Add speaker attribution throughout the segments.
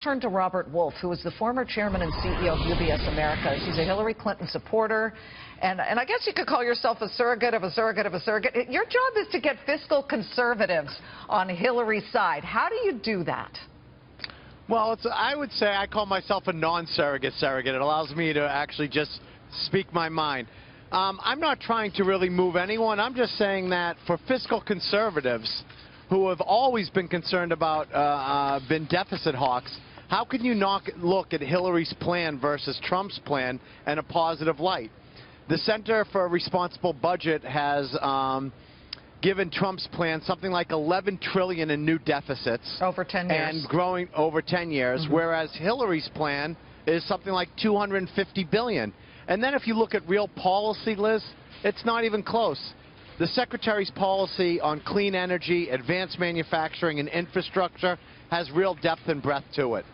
Speaker 1: Turn to Robert Wolf, who is the former chairman and CEO of UBS Americas. He's a Hillary Clinton supporter, and I guess you could call yourself a surrogate of a surrogate of a surrogate. Your job is to get fiscal conservatives on Hillary's side. How do you do that?
Speaker 2: Well, I would say I call myself a non-surrogate surrogate. It allows me to actually just speak my mind. I'm not trying to really move anyone. I'm just saying that for fiscal conservatives who have always been concerned about been deficit hawks, how can you not look at Hillary's plan versus Trump's plan in a positive light? The Center for a Responsible Budget has given Trump's plan something like $11 trillion in new deficits.
Speaker 1: Over 10 years.
Speaker 2: And growing over 10 years, whereas Hillary's plan is something like $250 billion. And then if you look at real policy, Liz, it's not even close. The Secretary's policy on clean energy, advanced manufacturing, and infrastructure has real depth and breadth to it.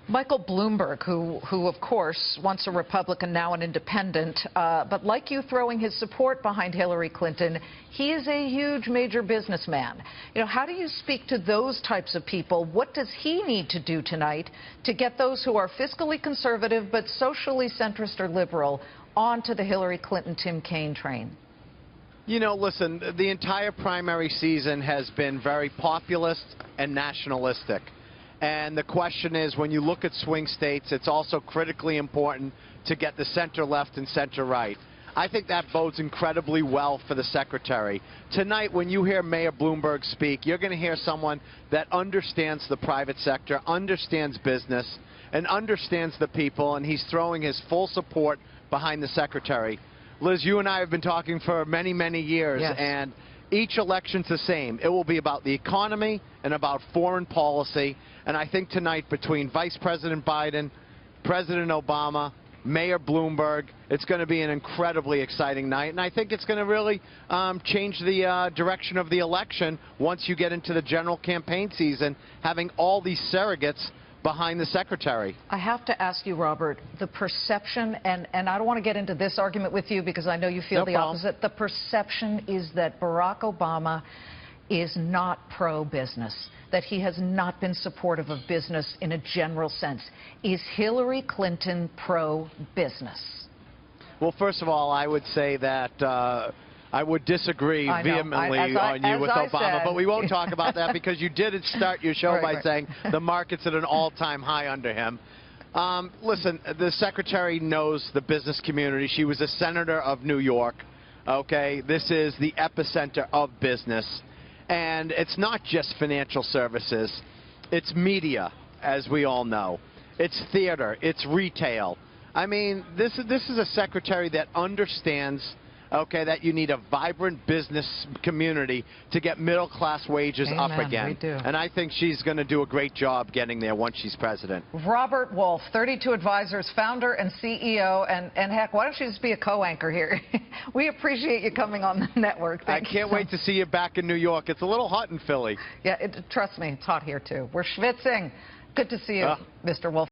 Speaker 1: Michael Bloomberg, who of course, once a Republican, now an independent, but like you throwing his support behind Hillary Clinton, he is a huge major businessman. You know, how do you speak to those types of people? What does he need to do tonight to get those who are fiscally conservative but socially centrist or liberal onto the Hillary Clinton-Tim Kaine train?
Speaker 2: You know, listen, the entire primary season has been very populist and nationalistic. And the question is, when you look at swing states, it's also critically important to get the center-left and center-right. I think that bodes incredibly well for the Secretary. Tonight, when you hear Mayor Bloomberg speak, you're going to hear someone that understands the private sector, understands business, and understands the people, and he's throwing his full support behind the Secretary. Liz, you and I have been talking for many, many years,
Speaker 1: yes.
Speaker 2: And each election's the same. It will be about the economy and about foreign policy. And I think tonight, between Vice President Biden, President Obama, Mayor Bloomberg, it's going to be an incredibly exciting night. And I think it's going to really change the direction of the election once you get into the general campaign season, having all these surrogates behind the Secretary.
Speaker 1: I have to ask you, Robert, the perception, and I don't want to get into this argument with you because I know you feel the opposite. The perception is that Barack Obama is not pro-business, that he has not been supportive of business in a general sense. Is Hillary Clinton pro-business?
Speaker 2: Well, first of all, I would say that I would disagree vehemently on you with Obama, but we won't talk about that because you did start your show by saying the market's at an all-time high under him. Listen, the Secretary knows the business community. She was a senator of New York. Okay, this is the epicenter of business. And it's not just financial services. It's media, as we all know. It's theater. It's retail. I mean, this is a secretary that understands, okay, that you need a vibrant business community to get middle-class wages up again.
Speaker 1: We do.
Speaker 2: And I think she's going to do a great job getting there once she's president.
Speaker 1: Robert Wolf, 32 Advisors, founder and CEO, and heck, why don't you just be a co-anchor here? We appreciate you coming on the network.
Speaker 2: I can't wait to see you back in New York. It's a little hot in Philly.
Speaker 1: Yeah, trust me, it's hot here too. We're schwitzing. Good to see you, Mr. Wolf.